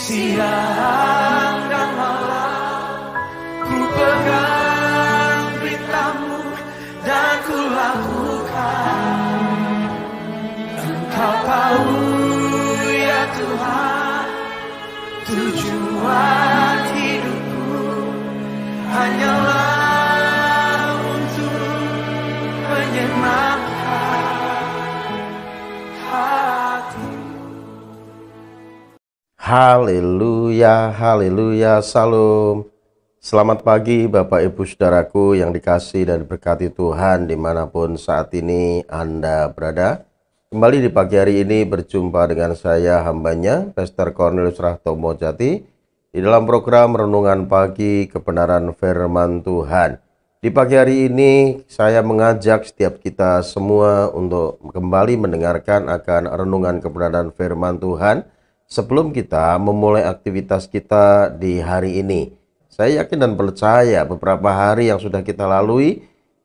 siang dan malam, ku pegang beritamu dan ku lakukan. Engkau tahu ya Tuhan, tujuan hidupku hanyalah untuk menyenangkan hati. Haleluya, haleluya, salam. Selamat pagi Bapak Ibu Saudaraku yang dikasihi dan diberkati Tuhan dimanapun saat ini Anda berada. Kembali di pagi hari ini berjumpa dengan saya hambanya, Pastor Cornelius Rahtomo Jati, di dalam program Renungan Pagi Kebenaran Firman Tuhan. Di pagi hari ini saya mengajak setiap kita semua untuk kembali mendengarkan akan renungan kebenaran firman Tuhan sebelum kita memulai aktivitas kita di hari ini. Saya yakin dan percaya beberapa hari yang sudah kita lalui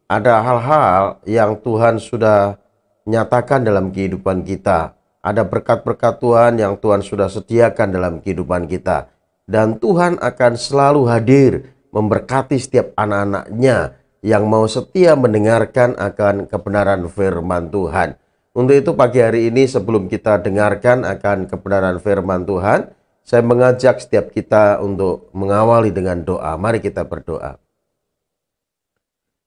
ada hal-hal yang Tuhan sudah nyatakan dalam kehidupan kita. Ada berkat-berkat Tuhan yang Tuhan sudah sediakan dalam kehidupan kita. Dan Tuhan akan selalu hadir memberkati setiap anak-anaknya yang mau setia mendengarkan akan kebenaran firman Tuhan. Untuk itu pagi hari ini sebelum kita dengarkan akan kebenaran firman Tuhan, saya mengajak setiap kita untuk mengawali dengan doa. Mari kita berdoa.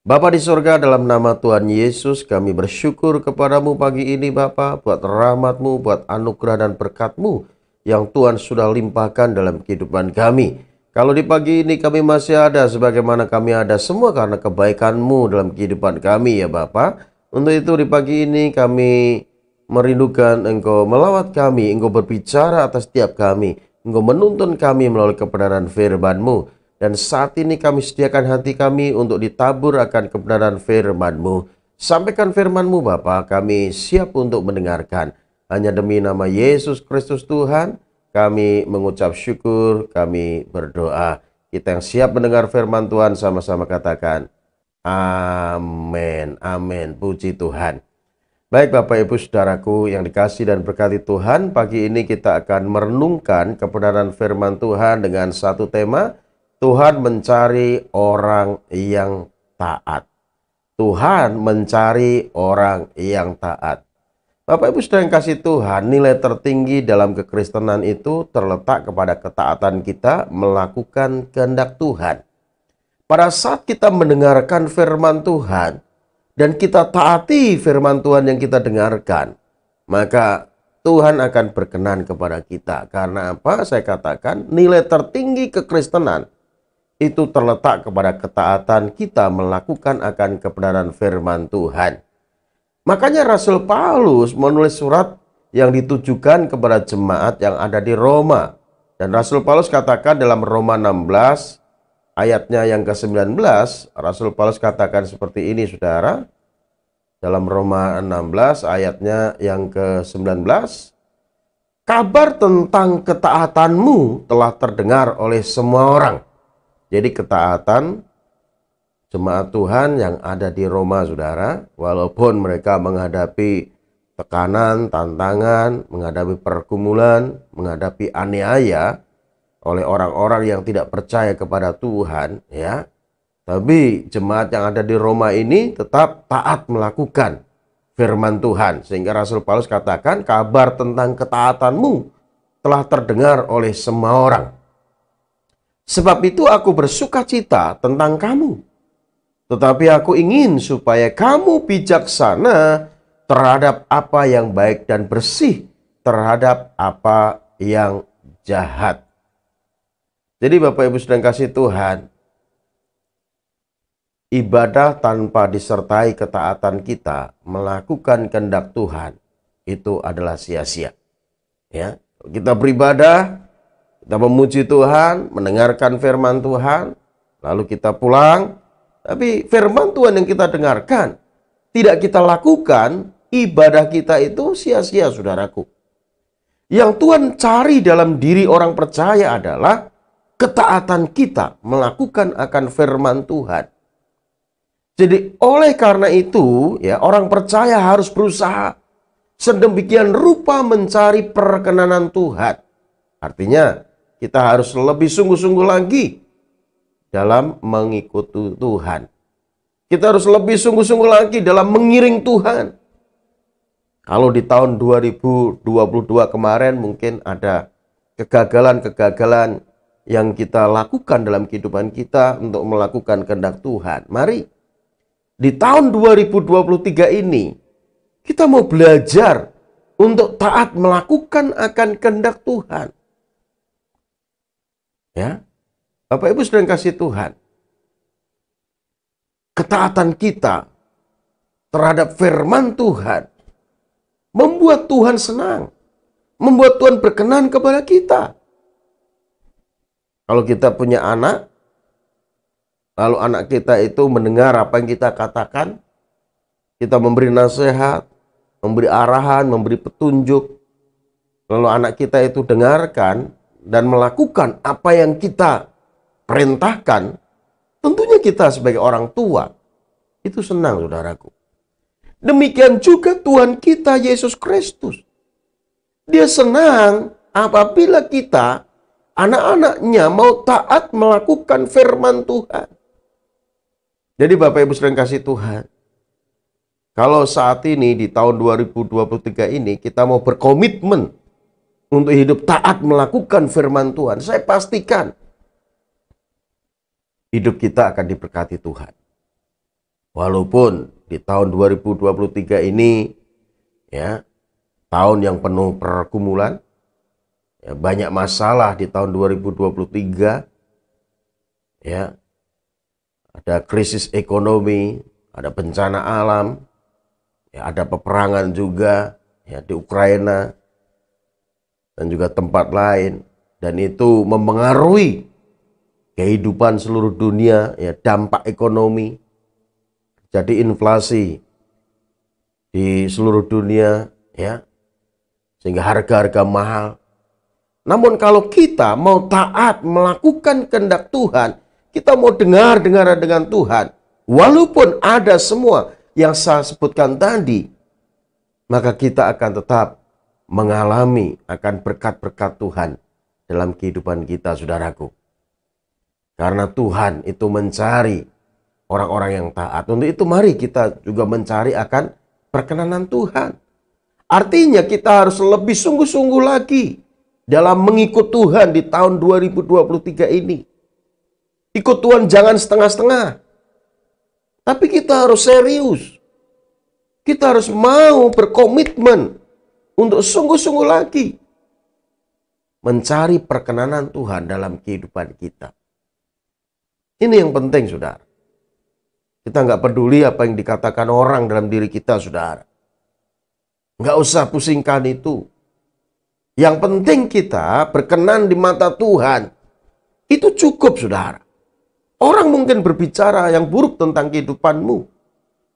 Bapa di surga, dalam nama Tuhan Yesus kami bersyukur kepadamu pagi ini Bapa, buat rahmat-Mu, buat anugerah dan berkat-Mu yang Tuhan sudah limpahkan dalam kehidupan kami. Kalau di pagi ini kami masih ada sebagaimana kami ada semua karena kebaikan-Mu dalam kehidupan kami ya Bapa. Untuk itu di pagi ini kami merindukan Engkau melawat kami, Engkau berbicara atas setiap kami, Engkau menuntun kami melalui kebenaran firman-Mu. Dan saat ini kami sediakan hati kami untuk ditabur akan kebenaran firman-Mu. Sampaikan firman-Mu Bapa, kami siap untuk mendengarkan. Hanya demi nama Yesus Kristus Tuhan, kami mengucap syukur, kami berdoa. Kita yang siap mendengar firman Tuhan sama-sama katakan, amin, amin, puji Tuhan. Baik Bapak Ibu Saudaraku yang dikasihi dan berkati Tuhan, pagi ini kita akan merenungkan kebenaran firman Tuhan dengan satu tema, Tuhan mencari orang yang taat. Tuhan mencari orang yang taat. Bapak Ibu Saudara yang kasih Tuhan, nilai tertinggi dalam kekristenan itu terletak kepada ketaatan kita melakukan kehendak Tuhan. Pada saat kita mendengarkan firman Tuhan dan kita taati firman Tuhan yang kita dengarkan, maka Tuhan akan berkenan kepada kita. Karena apa? Saya katakan nilai tertinggi kekristenan itu terletak kepada ketaatan kita melakukan akan kebenaran firman Tuhan. Makanya Rasul Paulus menulis surat yang ditujukan kepada jemaat yang ada di Roma. Dan Rasul Paulus katakan dalam Roma 16 ayatnya yang ke-19, Rasul Paulus katakan seperti ini saudara. Dalam Roma 16 ayatnya yang ke-19, kabar tentang ketaatanmu telah terdengar oleh semua orang. Jadi ketaatan jemaat Tuhan yang ada di Roma saudara, walaupun mereka menghadapi tekanan, tantangan, menghadapi pergumulan, menghadapi aniaya oleh orang-orang yang tidak percaya kepada Tuhan, ya. Tapi jemaat yang ada di Roma ini tetap taat melakukan firman Tuhan. Sehingga Rasul Paulus katakan kabar tentang ketaatanmu telah terdengar oleh semua orang. Sebab itu aku bersuka cita tentang kamu. Tetapi aku ingin supaya kamu bijaksana terhadap apa yang baik dan bersih terhadap apa yang jahat. Jadi Bapak Ibu sedang kasih Tuhan, ibadah tanpa disertai ketaatan kita melakukan kehendak Tuhan itu adalah sia-sia. Ya, kita beribadah, kita memuji Tuhan, mendengarkan firman Tuhan, lalu kita pulang. Tapi firman Tuhan yang kita dengarkan, tidak kita lakukan, ibadah kita itu sia-sia saudaraku. Yang Tuhan cari dalam diri orang percaya adalah ketaatan kita melakukan akan firman Tuhan. Jadi oleh karena itu, ya, orang percaya harus berusaha sedemikian rupa mencari perkenanan Tuhan. Artinya, kita harus lebih sungguh-sungguh lagi dalam mengikuti Tuhan. Kita harus lebih sungguh-sungguh lagi dalam mengiring Tuhan. Kalau di tahun 2022 kemarin mungkin ada kegagalan-kegagalan yang kita lakukan dalam kehidupan kita untuk melakukan kehendak Tuhan. Mari di tahun 2023 ini kita mau belajar untuk taat melakukan akan kehendak Tuhan. Ya, Bapak Ibu sedang kasih Tuhan. Ketaatan kita terhadap firman Tuhan membuat Tuhan senang, membuat Tuhan berkenan kepada kita. Kalau kita punya anak, lalu anak kita itu mendengar apa yang kita katakan, kita memberi nasihat, memberi arahan, memberi petunjuk, lalu anak kita itu dengarkan dan melakukan apa yang kita perintahkan, tentunya kita sebagai orang tua itu senang, saudaraku. Demikian juga Tuhan kita Yesus Kristus. Dia senang apabila kita, anak-anaknya, mau taat melakukan firman Tuhan. Jadi Bapak Ibu sedang kasih Tuhan, kalau saat ini di tahun 2023 ini kita mau berkomitmen untuk hidup taat melakukan firman Tuhan, saya pastikan hidup kita akan diberkati Tuhan. Walaupun di tahun 2023 ini ya, tahun yang penuh pergumulan, ya, banyak masalah di tahun 2023, ya, ada krisis ekonomi, ada bencana alam, ya, ada peperangan juga ya, di Ukraina dan juga tempat lain, dan itu mempengaruhi kehidupan seluruh dunia, ya, dampak ekonomi. Jadi inflasi di seluruh dunia, ya, sehingga harga-harga mahal. Namun kalau kita mau taat melakukan kehendak Tuhan, kita mau dengar dengan Tuhan, walaupun ada semua yang saya sebutkan tadi, maka kita akan tetap mengalami akan berkat-berkat Tuhan dalam kehidupan kita, saudaraku. Karena Tuhan itu mencari orang-orang yang taat. Untuk itu mari kita juga mencari akan perkenanan Tuhan. Artinya kita harus lebih sungguh-sungguh lagi dalam mengikut Tuhan di tahun 2023 ini. Ikut Tuhan jangan setengah-setengah. Tapi kita harus serius. Kita harus mau berkomitmen untuk sungguh-sungguh lagi mencari perkenanan Tuhan dalam kehidupan kita. Ini yang penting, saudara. Kita nggak peduli apa yang dikatakan orang dalam diri kita, saudara. Nggak usah pusingkan itu. Yang penting kita berkenan di mata Tuhan. Itu cukup, saudara. Orang mungkin berbicara yang buruk tentang kehidupanmu.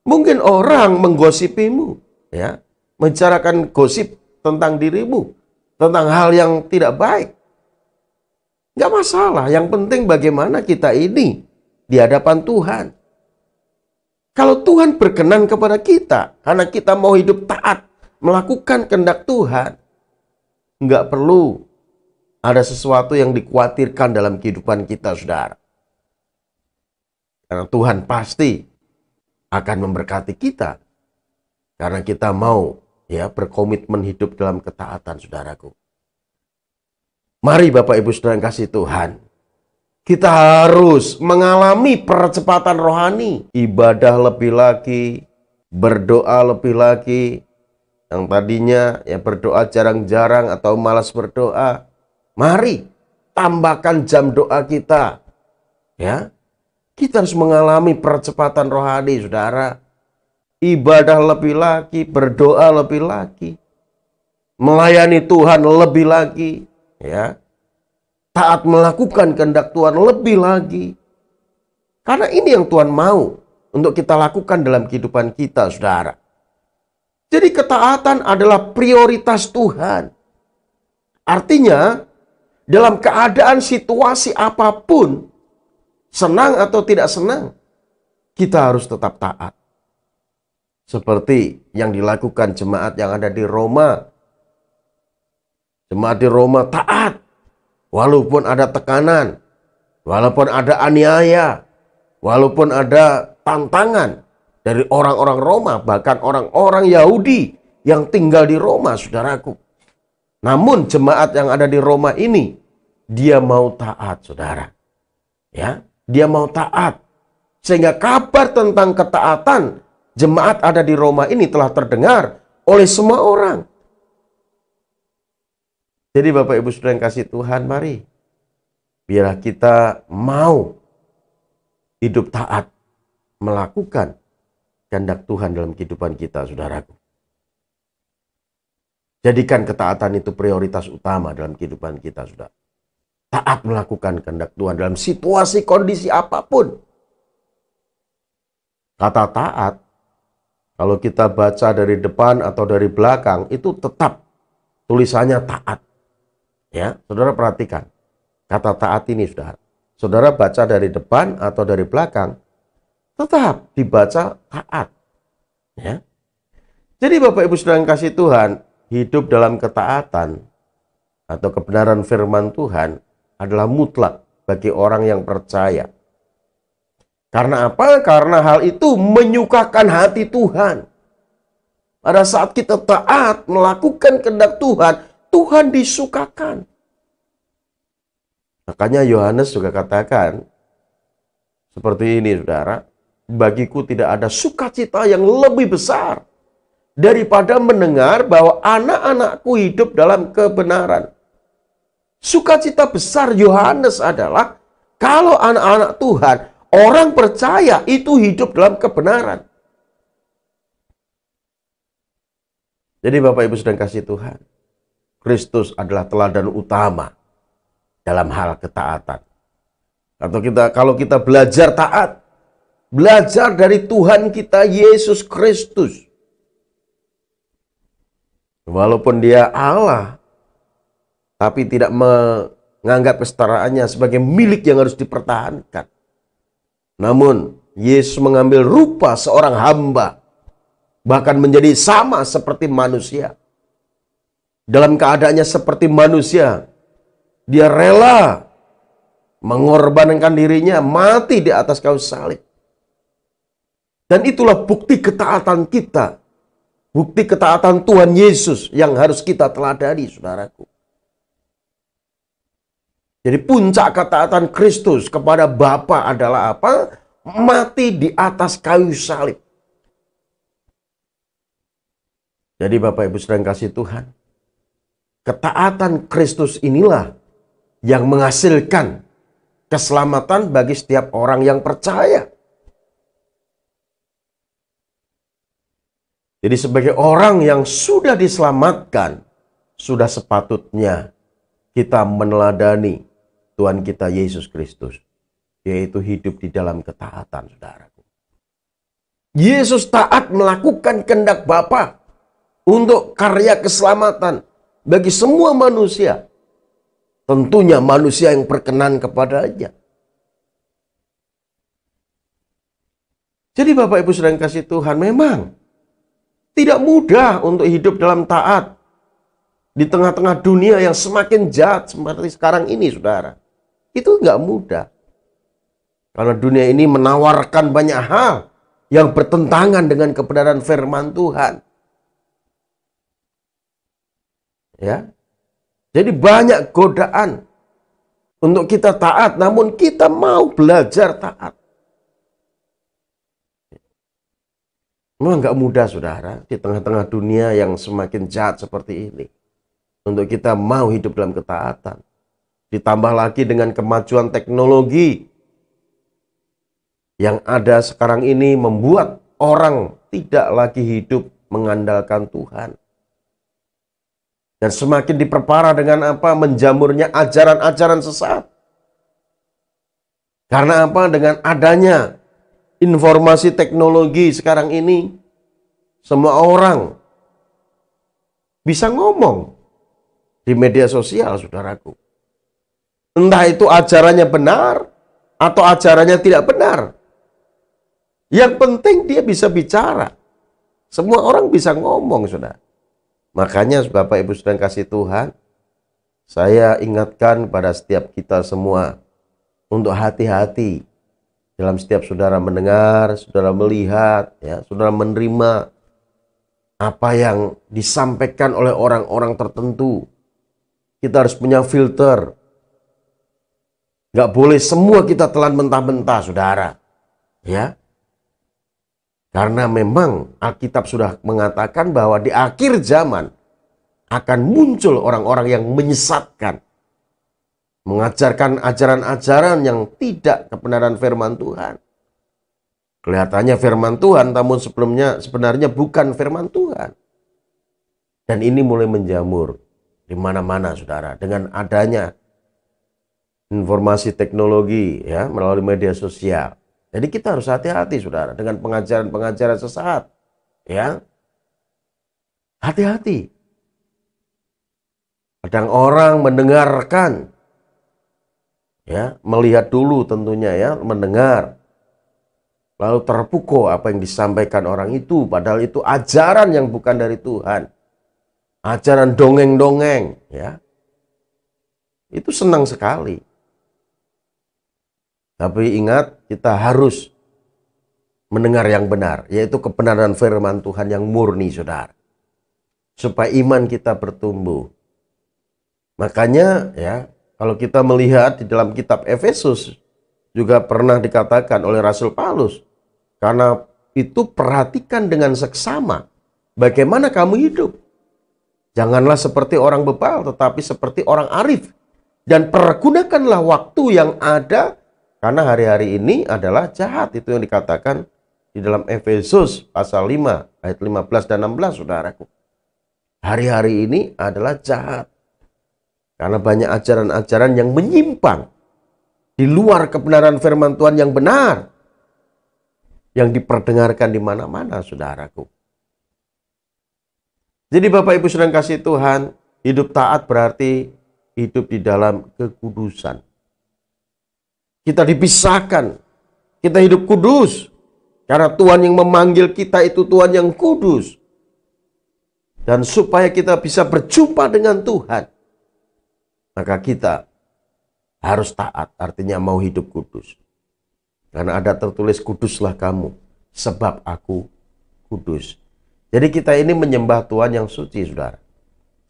Mungkin orang menggosipimu, ya, membicarakan gosip tentang dirimu, tentang hal yang tidak baik. Nggak masalah. Yang penting bagaimana kita ini di hadapan Tuhan. Kalau Tuhan berkenan kepada kita, karena kita mau hidup taat, melakukan kehendak Tuhan, nggak perlu ada sesuatu yang dikhawatirkan dalam kehidupan kita, saudara. Karena Tuhan pasti akan memberkati kita, karena kita mau ya berkomitmen hidup dalam ketaatan, saudaraku. Mari Bapak Ibu Saudara yang kasih Tuhan, kita harus mengalami percepatan rohani. Ibadah lebih lagi, berdoa lebih lagi. Yang tadinya ya berdoa jarang-jarang atau malas berdoa. Mari tambahkan jam doa kita. Ya, kita harus mengalami percepatan rohani, saudara. Ibadah lebih lagi, berdoa lebih lagi. Melayani Tuhan lebih lagi. Ya. Taat melakukan kehendak Tuhan lebih lagi. Karena ini yang Tuhan mau untuk kita lakukan dalam kehidupan kita, saudara. Jadi ketaatan adalah prioritas Tuhan. Artinya, dalam keadaan situasi apapun, senang atau tidak senang, kita harus tetap taat. Seperti yang dilakukan jemaat yang ada di Roma. Jemaat di Roma taat. walaupun ada tekanan, walaupun ada aniaya, walaupun ada tantangan dari orang-orang Roma, bahkan orang-orang Yahudi yang tinggal di Roma, saudaraku. Namun jemaat yang ada di Roma ini, dia mau taat, saudara. Ya, dia mau taat. Sehingga kabar tentang ketaatan jemaat ada di Roma ini telah terdengar oleh semua orang. Jadi Bapak Ibu Saudara yang kasih Tuhan, mari biarlah kita mau hidup taat, melakukan kehendak Tuhan dalam kehidupan kita, saudaraku. Jadikan ketaatan itu prioritas utama dalam kehidupan kita, saudara. Taat melakukan kehendak Tuhan dalam situasi kondisi apapun. Kata taat, kalau kita baca dari depan atau dari belakang, itu tetap tulisannya taat. Ya, saudara perhatikan. Kata taat ini, saudara. Saudara baca dari depan atau dari belakang, tetap dibaca taat. Ya. Jadi Bapak Ibu Saudara yang kasih Tuhan, hidup dalam ketaatan atau kebenaran firman Tuhan adalah mutlak bagi orang yang percaya. Karena apa? Karena hal itu menyukakan hati Tuhan. Pada saat kita taat melakukan kehendak Tuhan, Tuhan disukakan. Makanya Yohanes juga katakan seperti ini, saudara. Bagiku tidak ada sukacita yang lebih besar daripada mendengar bahwa anak-anakku hidup dalam kebenaran. Sukacita besar Yohanes adalah kalau anak-anak Tuhan, orang percaya itu hidup dalam kebenaran. Jadi Bapak Ibu sedang kasih Tuhan, Kristus adalah teladan utama dalam hal ketaatan. Atau kalau kita belajar taat, belajar dari Tuhan kita Yesus Kristus. Walaupun dia Allah, tapi tidak menganggap kesetaraannya sebagai milik yang harus dipertahankan. Namun, Yesus mengambil rupa seorang hamba, bahkan menjadi sama seperti manusia. Dalam keadaannya seperti manusia, dia rela mengorbankan dirinya, mati di atas kayu salib. Dan itulah bukti ketaatan kita. Bukti ketaatan Tuhan Yesus yang harus kita teladani, saudaraku. Jadi puncak ketaatan Kristus kepada Bapa adalah apa? Mati di atas kayu salib. Jadi Bapak Ibu sedang kasih Tuhan, ketaatan Kristus inilah yang menghasilkan keselamatan bagi setiap orang yang percaya. Jadi sebagai orang yang sudah diselamatkan, sudah sepatutnya kita meneladani Tuhan kita Yesus Kristus, yaitu hidup di dalam ketaatan, saudaraku. Yesus taat melakukan kehendak Bapa untuk karya keselamatan bagi semua manusia. Tentunya manusia yang berkenan kepadanya. Jadi Bapak Ibu sedang kasih Tuhan, memang tidak mudah untuk hidup dalam taat di tengah-tengah dunia yang semakin jahat seperti sekarang ini, saudara. Itu nggak mudah. Karena dunia ini menawarkan banyak hal yang bertentangan dengan kebenaran firman Tuhan. Ya. Jadi banyak godaan untuk kita taat, namun kita mau belajar taat. Memang nggak mudah, saudara, di tengah-tengah dunia yang semakin jahat seperti ini. Untuk kita mau hidup dalam ketaatan. Ditambah lagi dengan kemajuan teknologi yang ada sekarang ini membuat orang tidak lagi hidup mengandalkan Tuhan. Dan semakin diperparah dengan apa? Menjamurnya ajaran-ajaran sesat. Karena apa? Dengan adanya informasi teknologi sekarang ini, semua orang bisa ngomong di media sosial, saudaraku. Entah itu ajarannya benar atau ajarannya tidak benar. Yang penting dia bisa bicara. Semua orang bisa ngomong, saudara. Makanya Bapak Ibu sedang kasih Tuhan, saya ingatkan pada setiap kita semua untuk hati-hati dalam setiap saudara mendengar, saudara melihat, ya, saudara menerima apa yang disampaikan oleh orang-orang tertentu. Kita harus punya filter. Nggak boleh semua kita telan mentah-mentah, saudara. Ya, karena memang Alkitab sudah mengatakan bahwa di akhir zaman akan muncul orang-orang yang menyesatkan, mengajarkan ajaran-ajaran yang tidak kebenaran firman Tuhan. Kelihatannya firman Tuhan, namun sebelumnya sebenarnya bukan firman Tuhan. Dan ini mulai menjamur di mana-mana, saudara, dengan adanya informasi teknologi, ya, melalui media sosial. Jadi kita harus hati-hati, saudara, dengan pengajaran-pengajaran sesat, ya. Hati-hati. Kadang orang mendengarkan, ya, melihat dulu tentunya, ya, mendengar, lalu terpukau apa yang disampaikan orang itu, padahal itu ajaran yang bukan dari Tuhan, ajaran dongeng-dongeng, ya. Itu senang sekali. Tapi ingat, kita harus mendengar yang benar, yaitu kebenaran firman Tuhan yang murni, saudara, supaya iman kita bertumbuh. Makanya, ya, kalau kita melihat di dalam kitab Efesus juga pernah dikatakan oleh Rasul Paulus, karena itu perhatikan dengan seksama bagaimana kamu hidup. Janganlah seperti orang bebal, tetapi seperti orang arif, dan pergunakanlah waktu yang ada, karena hari-hari ini adalah jahat. Itu yang dikatakan di dalam Efesus pasal 5 ayat 15 dan 16, saudaraku. Hari-hari ini adalah jahat. Karena banyak ajaran-ajaran yang menyimpang di luar kebenaran firman Tuhan yang benar, yang diperdengarkan di mana-mana, saudaraku. Jadi Bapak Ibu sedang kasih Tuhan, hidup taat berarti hidup di dalam kekudusan. Kita dipisahkan, kita hidup kudus. Karena Tuhan yang memanggil kita itu Tuhan yang kudus. Dan supaya kita bisa berjumpa dengan Tuhan, maka kita harus taat, artinya mau hidup kudus. Karena ada tertulis, kuduslah kamu, sebab aku kudus. Jadi kita ini menyembah Tuhan yang suci, saudara.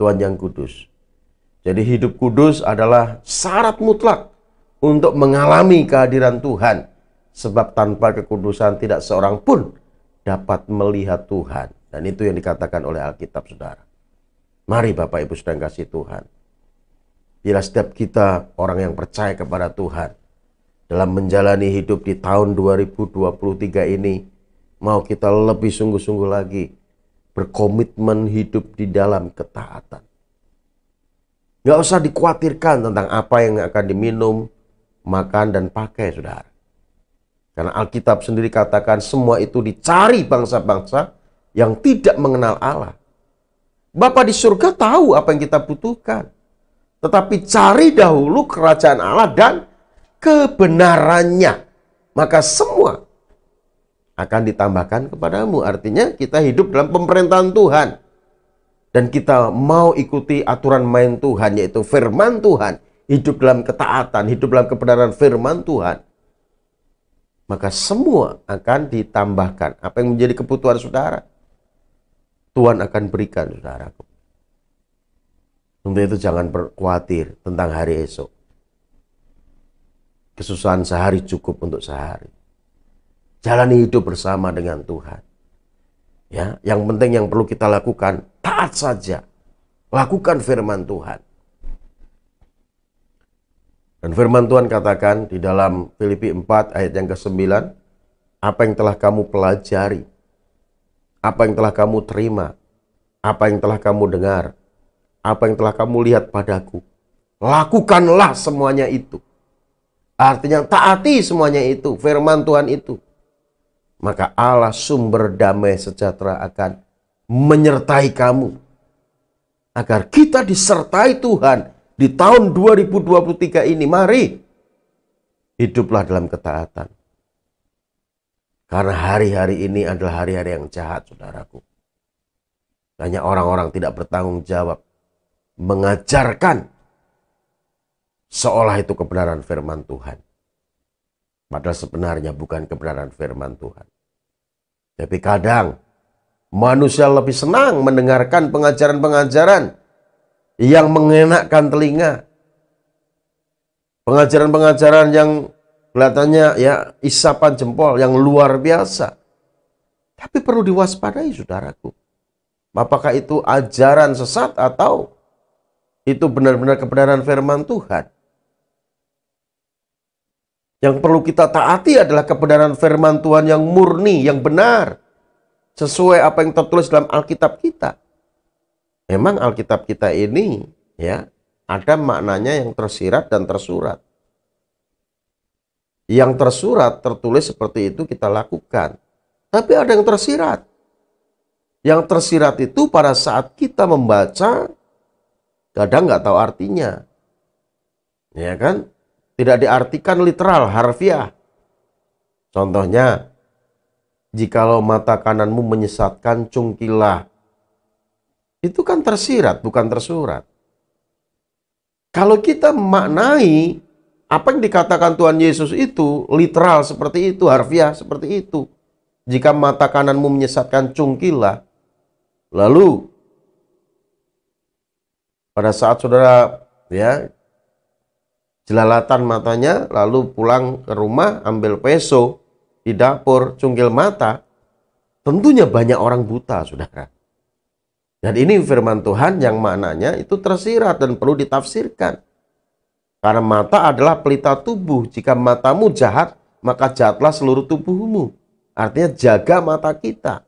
Tuhan yang kudus. Jadi hidup kudus adalah syarat mutlak untuk mengalami kehadiran Tuhan. Sebab tanpa kekudusan tidak seorang pun dapat melihat Tuhan. Dan itu yang dikatakan oleh Alkitab, saudara. Mari Bapak Ibu sedang kasih Tuhan. Bila setiap kita orang yang percaya kepada Tuhan, dalam menjalani hidup di tahun 2023 ini, mau kita lebih sungguh-sungguh lagi berkomitmen hidup di dalam ketaatan. Gak usah dikhawatirkan tentang apa yang akan diminum, makan, dan pakai, saudara. Karena Alkitab sendiri katakan semua itu dicari bangsa-bangsa yang tidak mengenal Allah. Bapa di surga tahu apa yang kita butuhkan. Tetapi cari dahulu kerajaan Allah dan kebenarannya. Maka semua akan ditambahkan kepadamu. Artinya kita hidup dalam pemerintahan Tuhan. Dan kita mau ikuti aturan main Tuhan, yaitu firman Tuhan. Hidup dalam ketaatan, hidup dalam kebenaran firman Tuhan. Maka semua akan ditambahkan. Apa yang menjadi kebutuhan saudara, Tuhan akan berikan, saudaraku. Untuk itu jangan berkhawatir tentang hari esok. Kesusahan sehari cukup untuk sehari. Jalani hidup bersama dengan Tuhan. Ya, yang penting yang perlu kita lakukan, taat saja. Lakukan firman Tuhan. Dan firman Tuhan katakan di dalam Filipi 4 ayat yang ke-9, apa yang telah kamu pelajari, apa yang telah kamu terima, apa yang telah kamu dengar, apa yang telah kamu lihat padaku, lakukanlah semuanya itu. Artinya taati semuanya itu, firman Tuhan itu. Maka Allah sumber damai sejahtera akan menyertai kamu. Agar kita disertai Tuhan di tahun 2023 ini, mari hiduplah dalam ketaatan. Karena hari-hari ini adalah hari-hari yang jahat, saudaraku. Banyak orang-orang tidak bertanggung jawab, mengajarkan seolah itu kebenaran firman Tuhan. Padahal sebenarnya bukan kebenaran firman Tuhan. Tapi kadang manusia lebih senang mendengarkan pengajaran-pengajaran yang mengenakkan telinga. Pengajaran-pengajaran yang kelihatannya ya isapan jempol yang luar biasa. Tapi perlu diwaspadai, saudaraku. Apakah itu ajaran sesat atau itu benar-benar kebenaran firman Tuhan? Yang perlu kita taati adalah kebenaran firman Tuhan yang murni, yang benar. Sesuai apa yang tertulis dalam Alkitab kita. Memang Alkitab kita ini ya ada maknanya yang tersirat dan tersurat. Yang tersurat tertulis seperti itu kita lakukan. Tapi ada yang tersirat. Yang tersirat itu pada saat kita membaca kadang nggak tahu artinya. Ya kan? Tidak diartikan literal, harfiah. Contohnya, jikalau mata kananmu menyesatkan, cungkilah. Itu kan tersirat, bukan tersurat. Kalau kita memaknai apa yang dikatakan Tuhan Yesus itu, literal seperti itu, harfiah seperti itu. Jika mata kananmu menyesatkan, cungkilah. Lalu, pada saat saudara ya jelalatan matanya, lalu pulang ke rumah, ambil peso di dapur, cungkil mata, tentunya banyak orang buta, saudara. Dan ini firman Tuhan yang maknanya itu tersirat dan perlu ditafsirkan. Karena mata adalah pelita tubuh. Jika matamu jahat, maka jahatlah seluruh tubuhmu. Artinya jaga mata kita.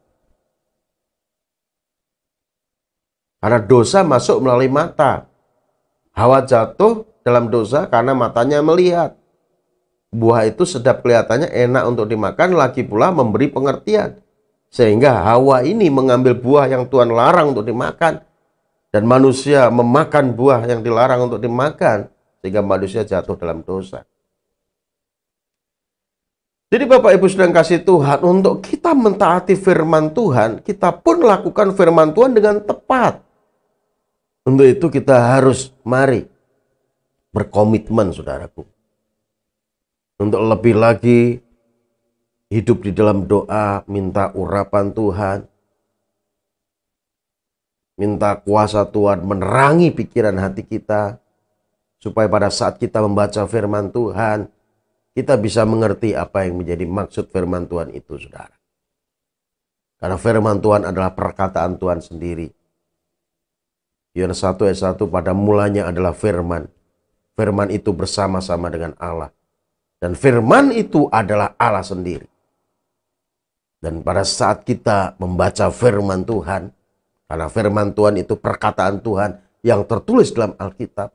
Karena dosa masuk melalui mata. Hawa jatuh dalam dosa karena matanya melihat. Buah itu sedap kelihatannya, enak untuk dimakan, lagi pula memberi pengertian. Sehingga Hawa ini mengambil buah yang Tuhan larang untuk dimakan. Dan manusia memakan buah yang dilarang untuk dimakan. Sehingga manusia jatuh dalam dosa. Jadi Bapak Ibu sedang kasih Tuhan, untuk kita mentaati firman Tuhan, kita pun lakukan firman Tuhan dengan tepat. Untuk itu kita harus berkomitmen, saudaraku. Untuk lebih lagi hidup di dalam doa, minta urapan Tuhan. Minta kuasa Tuhan menerangi pikiran hati kita. Supaya pada saat kita membaca firman Tuhan, kita bisa mengerti apa yang menjadi maksud firman Tuhan itu, saudara. Karena firman Tuhan adalah perkataan Tuhan sendiri. Yohanes 1 ayat 1, pada mulanya adalah firman. Firman itu bersama-sama dengan Allah. Dan firman itu adalah Allah sendiri. Dan pada saat kita membaca firman Tuhan, karena firman Tuhan itu perkataan Tuhan yang tertulis dalam Alkitab,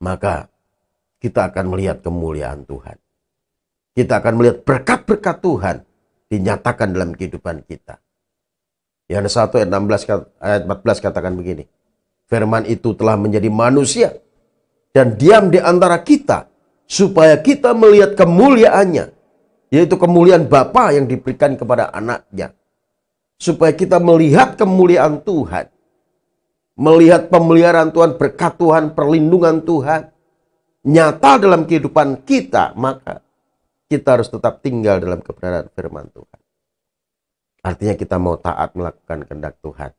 maka kita akan melihat kemuliaan Tuhan. Kita akan melihat berkat-berkat Tuhan dinyatakan dalam kehidupan kita. Yohanes 1 ayat 14 katakan begini. Firman itu telah menjadi manusia dan diam di antara kita supaya kita melihat kemuliaannya, yaitu kemuliaan Bapa yang diberikan kepada anaknya. Supaya kita melihat kemuliaan Tuhan, melihat pemeliharaan Tuhan, berkat Tuhan, perlindungan Tuhan nyata dalam kehidupan kita, maka kita harus tetap tinggal dalam kebenaran firman Tuhan. Artinya kita mau taat melakukan kehendak Tuhan.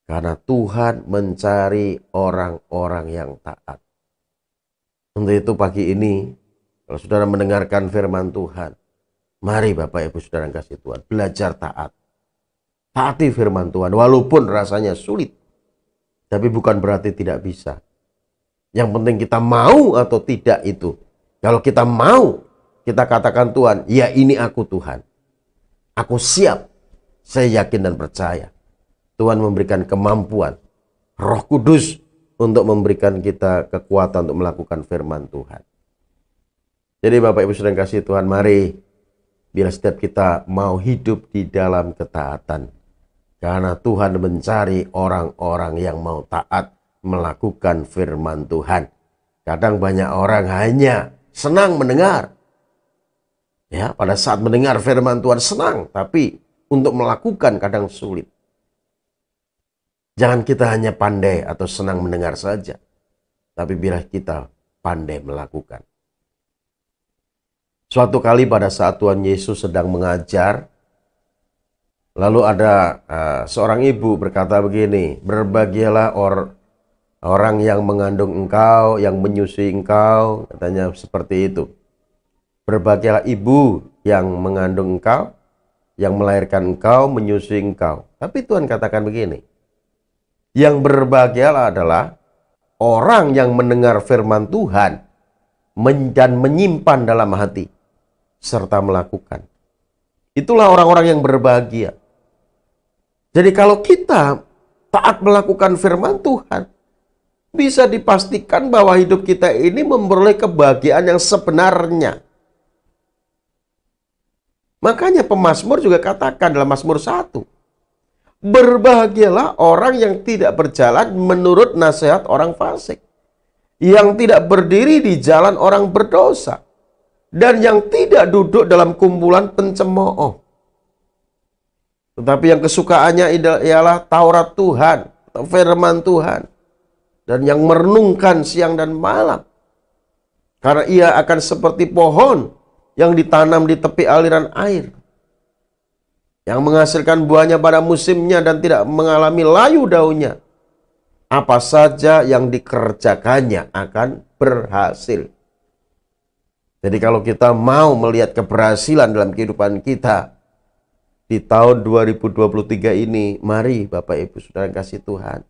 Karena Tuhan mencari orang-orang yang taat. Untuk itu pagi ini, kalau saudara mendengarkan firman Tuhan, mari Bapak Ibu saudara kasih Tuhan, belajar taat. Taati firman Tuhan, walaupun rasanya sulit. Tapi bukan berarti tidak bisa. Yang penting kita mau atau tidak itu. Kalau kita mau, kita katakan Tuhan, ya ini aku Tuhan. Aku siap, saya yakin dan percaya. Tuhan memberikan kemampuan, Roh Kudus untuk memberikan kita kekuatan untuk melakukan firman Tuhan. Jadi Bapak Ibu saudara kasih Tuhan, mari biar setiap kita mau hidup di dalam ketaatan. Karena Tuhan mencari orang-orang yang mau taat melakukan firman Tuhan. Kadang banyak orang hanya senang mendengar. Ya, pada saat mendengar firman Tuhan senang, tapi untuk melakukan kadang sulit. Jangan kita hanya pandai atau senang mendengar saja, tapi biarlah kita pandai melakukan. Suatu kali pada saat Tuhan Yesus sedang mengajar, lalu ada seorang ibu berkata begini, "Berbahagialah orang yang mengandung engkau, yang menyusui engkau," katanya seperti itu. "Berbahagialah ibu yang mengandung engkau, yang melahirkan engkau, menyusui engkau." Tapi Tuhan katakan begini, yang berbahagialah adalah orang yang mendengar firman Tuhan dan menyimpan dalam hati serta melakukan. Itulah orang-orang yang berbahagia. Jadi kalau kita taat melakukan firman Tuhan, bisa dipastikan bahwa hidup kita ini memperoleh kebahagiaan yang sebenarnya. Makanya pemazmur juga katakan dalam Mazmur 1, berbahagialah orang yang tidak berjalan menurut nasihat orang fasik, yang tidak berdiri di jalan orang berdosa, dan yang tidak duduk dalam kumpulan pencemooh. Tetapi yang kesukaannya ialah Taurat Tuhan, atau firman Tuhan, dan yang merenungkan siang dan malam. Karena ia akan seperti pohon yang ditanam di tepi aliran air, yang menghasilkan buahnya pada musimnya dan tidak mengalami layu daunnya. Apa saja yang dikerjakannya akan berhasil. Jadi kalau kita mau melihat keberhasilan dalam kehidupan kita di tahun 2023 ini, mari Bapak Ibu Saudara kasih Tuhan,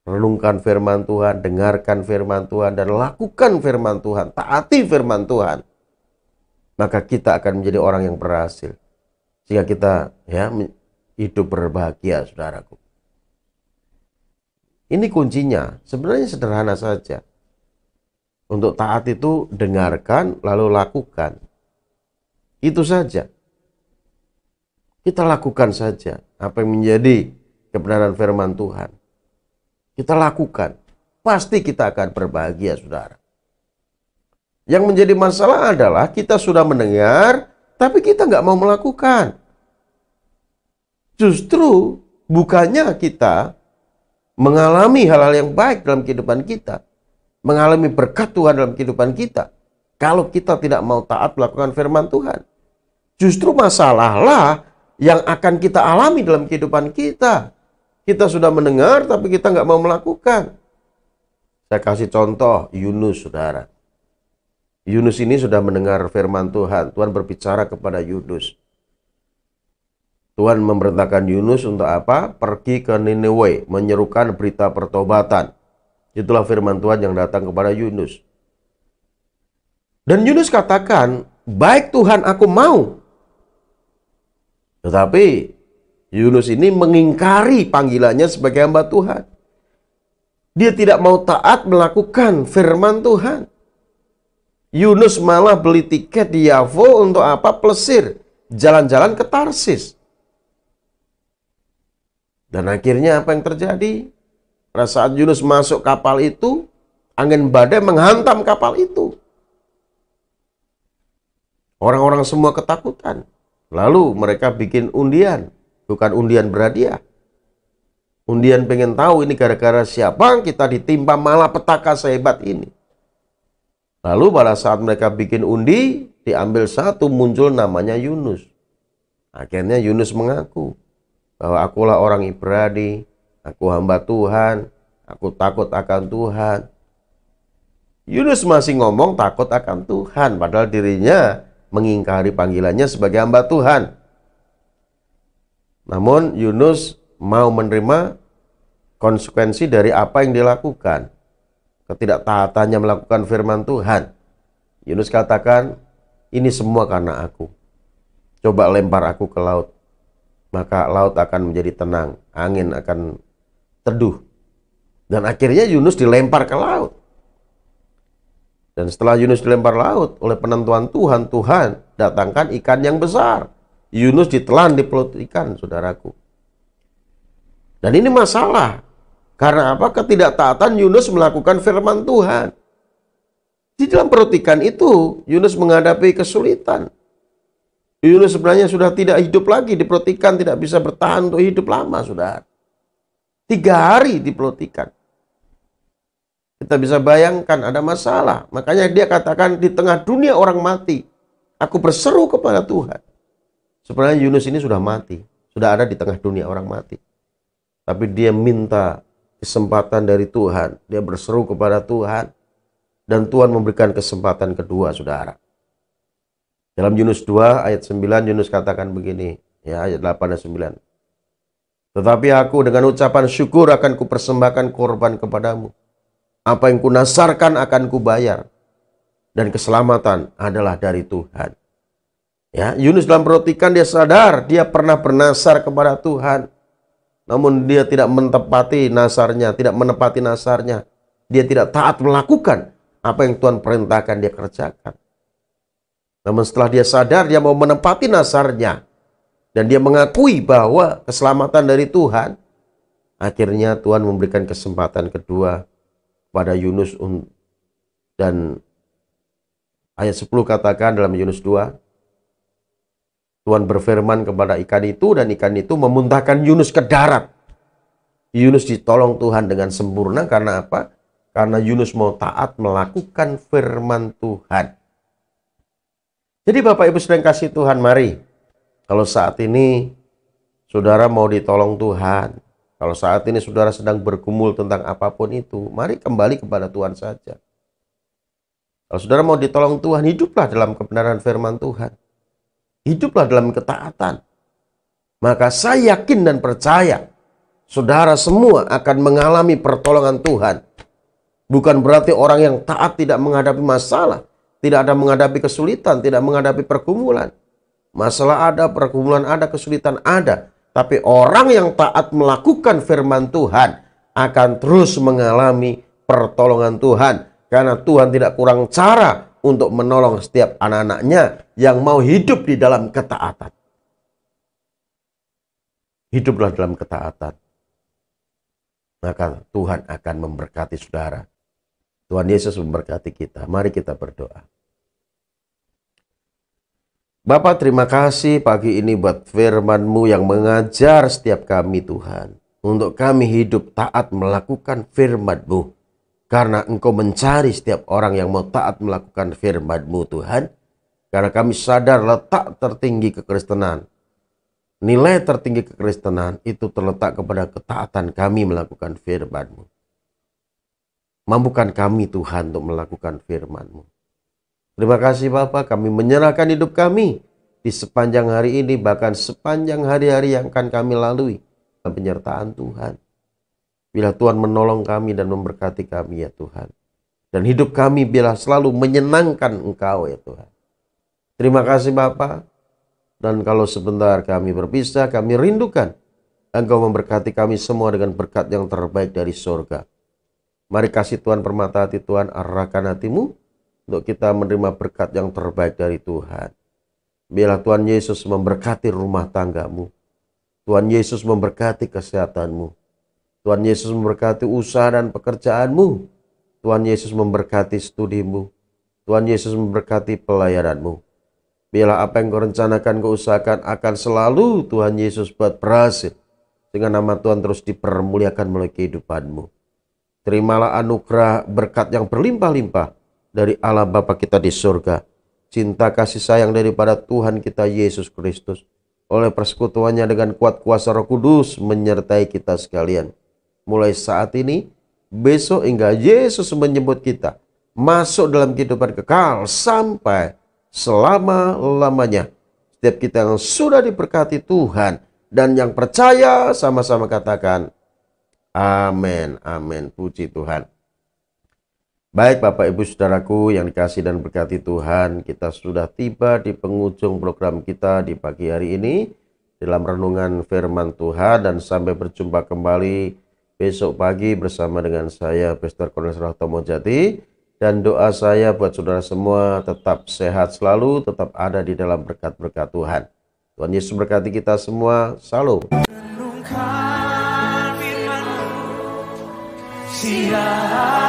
renungkan firman Tuhan, dengarkan firman Tuhan, dan lakukan firman Tuhan, taati firman Tuhan. Maka kita akan menjadi orang yang berhasil. Sehingga kita hidup berbahagia, saudaraku. Ini kuncinya, sebenarnya sederhana saja. Untuk taat itu dengarkan, lalu lakukan. Itu saja. Kita lakukan saja apa yang menjadi kebenaran firman Tuhan. Kita lakukan. Pasti kita akan berbahagia, saudara. Yang menjadi masalah adalah kita sudah mendengar, tapi kita nggak mau melakukan. Justru bukannya kita mengalami hal-hal yang baik dalam kehidupan kita, mengalami berkat Tuhan dalam kehidupan kita, kalau kita tidak mau taat melakukan firman Tuhan. Justru masalahlah yang akan kita alami dalam kehidupan kita. Kita sudah mendengar, tapi kita nggak mau melakukan. Saya kasih contoh Yunus, saudara. Yunus ini sudah mendengar firman Tuhan. Tuhan berbicara kepada Yunus. Tuhan memerintahkan Yunus untuk apa? Pergi ke Niniwe, menyerukan berita pertobatan. Itulah firman Tuhan yang datang kepada Yunus. Dan Yunus katakan, baik Tuhan, aku mau. Tetapi Yunus ini mengingkari panggilannya sebagai hamba Tuhan. Dia tidak mau taat melakukan firman Tuhan. Yunus malah beli tiket di Yavo untuk apa? Plesir, jalan-jalan ke Tarsis. Dan akhirnya apa yang terjadi? Pada saat Yunus masuk kapal itu, angin badai menghantam kapal itu. Orang-orang semua ketakutan. Lalu mereka bikin undian, bukan undian berhadiah. Undian pengen tahu ini gara-gara siapa kita ditimpa malapetaka sehebat ini. Lalu pada saat mereka bikin undi, diambil satu, muncul namanya Yunus. Akhirnya Yunus mengaku bahwa akulah orang Ibrani, aku hamba Tuhan, aku takut akan Tuhan. Yunus masih ngomong takut akan Tuhan, padahal dirinya mengingkari panggilannya sebagai hamba Tuhan. Namun Yunus mau menerima konsekuensi dari apa yang dilakukan. Ketidaktaatannya melakukan firman Tuhan. Yunus katakan, ini semua karena aku. Coba lempar aku ke laut. Maka laut akan menjadi tenang. Angin akan teduh. Dan akhirnya Yunus dilempar ke laut. Dan setelah Yunus dilempar laut, oleh penentuan Tuhan, Tuhan datangkan ikan yang besar. Yunus ditelan di perut ikan, saudaraku. Dan ini masalah. Karena apa? Ketidaktaatan Yunus melakukan firman Tuhan. Di dalam perut ikan itu, Yunus menghadapi kesulitan. Yunus sebenarnya sudah tidak hidup lagi di perut ikan, tidak bisa bertahan untuk hidup lama, saudara. 3 hari di perut ikan. Kita bisa bayangkan ada masalah. Makanya dia katakan di tengah dunia orang mati, aku berseru kepada Tuhan. Sebenarnya Yunus ini sudah mati. Sudah ada di tengah dunia orang mati. Tapi dia minta kesempatan dari Tuhan. Dia berseru kepada Tuhan. Dan Tuhan memberikan kesempatan kedua, saudara. Dalam Yunus 2 ayat 9, Yunus katakan begini. Ya, ayat 8 dan 9. Tetapi aku dengan ucapan syukur akan kupersembahkan korban kepadamu. Apa yang kunasarkan akan kubayar. Dan keselamatan adalah dari Tuhan. Ya, Yunus dalam perhatikan dia sadar dia pernah bernasar kepada Tuhan. Namun dia tidak menepati nasarnya, tidak menepati nasarnya. Dia tidak taat melakukan apa yang Tuhan perintahkan dia kerjakan. Namun setelah dia sadar dia mau menepati nasarnya dan dia mengakui bahwa keselamatan dari Tuhan, akhirnya Tuhan memberikan kesempatan kedua pada Yunus. Dan ayat 10 katakan dalam Yunus 2, Tuhan berfirman kepada ikan itu dan ikan itu memuntahkan Yunus ke darat. Yunus ditolong Tuhan dengan sempurna karena apa? Karena Yunus mau taat melakukan firman Tuhan. Jadi Bapak Ibu sedang kasih Tuhan, mari. Kalau saat ini saudara mau ditolong Tuhan, kalau saat ini saudara sedang bergumul tentang apapun itu, mari kembali kepada Tuhan saja. Kalau saudara mau ditolong Tuhan, hiduplah dalam kebenaran firman Tuhan. Hiduplah dalam ketaatan. Maka saya yakin dan percaya, saudara semua akan mengalami pertolongan Tuhan. Bukan berarti orang yang taat tidak menghadapi masalah, tidak ada menghadapi kesulitan, tidak menghadapi pergumulan. Masalah ada, pergumulan ada, kesulitan ada. Tapi orang yang taat melakukan firman Tuhan akan terus mengalami pertolongan Tuhan. Karena Tuhan tidak kurang cara untuk menolong setiap anak-anaknya yang mau hidup di dalam ketaatan. Hiduplah dalam ketaatan. Maka Tuhan akan memberkati saudara. Tuhan Yesus memberkati kita. Mari kita berdoa. Bapa, terima kasih pagi ini buat firman-Mu yang mengajar setiap kami Tuhan. Untuk kami hidup taat melakukan firman-Mu. Karena Engkau mencari setiap orang yang mau taat melakukan firman-Mu Tuhan. Karena kami sadar letak tertinggi kekristenan. Nilai tertinggi kekristenan itu terletak kepada ketaatan kami melakukan firman-Mu. Mampukan kami Tuhan untuk melakukan firman-Mu. Terima kasih Bapa, kami menyerahkan hidup kami di sepanjang hari ini, bahkan sepanjang hari-hari yang akan kami lalui dalam penyertaan Tuhan. Bila Tuhan menolong kami dan memberkati kami ya Tuhan. Dan hidup kami bila selalu menyenangkan Engkau ya Tuhan. Terima kasih Bapa. Dan kalau sebentar kami berpisah, kami rindukan Engkau memberkati kami semua dengan berkat yang terbaik dari surga. Mari kasih Tuhan permata hati Tuhan, arahkan hatimu untuk kita menerima berkat yang terbaik dari Tuhan. Biarlah Tuhan Yesus memberkati rumah tanggamu. Tuhan Yesus memberkati kesehatanmu. Tuhan Yesus memberkati usaha dan pekerjaanmu. Tuhan Yesus memberkati studimu. Tuhan Yesus memberkati pelayananmu. Biarlah apa yang kau rencanakan, kau usahakan akan selalu Tuhan Yesus buat berhasil. Sehingga nama Tuhan terus dipermuliakan melalui kehidupanmu. Terimalah anugerah berkat yang berlimpah-limpah dari Allah Bapa kita di surga. Cinta kasih sayang daripada Tuhan kita Yesus Kristus. Oleh persekutuannya dengan kuat kuasa Roh Kudus menyertai kita sekalian. Mulai saat ini, besok hingga Yesus menyebut kita masuk dalam kehidupan kekal sampai selama-lamanya. Setiap kita yang sudah diberkati Tuhan dan yang percaya sama-sama katakan amin, amin. Puji Tuhan. Baik Bapak Ibu Saudaraku yang dikasih dan berkati Tuhan, kita sudah tiba di penghujung program kita di pagi hari ini dalam renungan firman Tuhan, dan sampai berjumpa kembali besok pagi bersama dengan saya Pastor Cornelius Rahtomo Jati, dan doa saya buat saudara semua tetap sehat selalu, tetap ada di dalam berkat-berkat Tuhan. Tuhan Yesus berkati kita semua. Salam. Renungkan firman-Mu, siap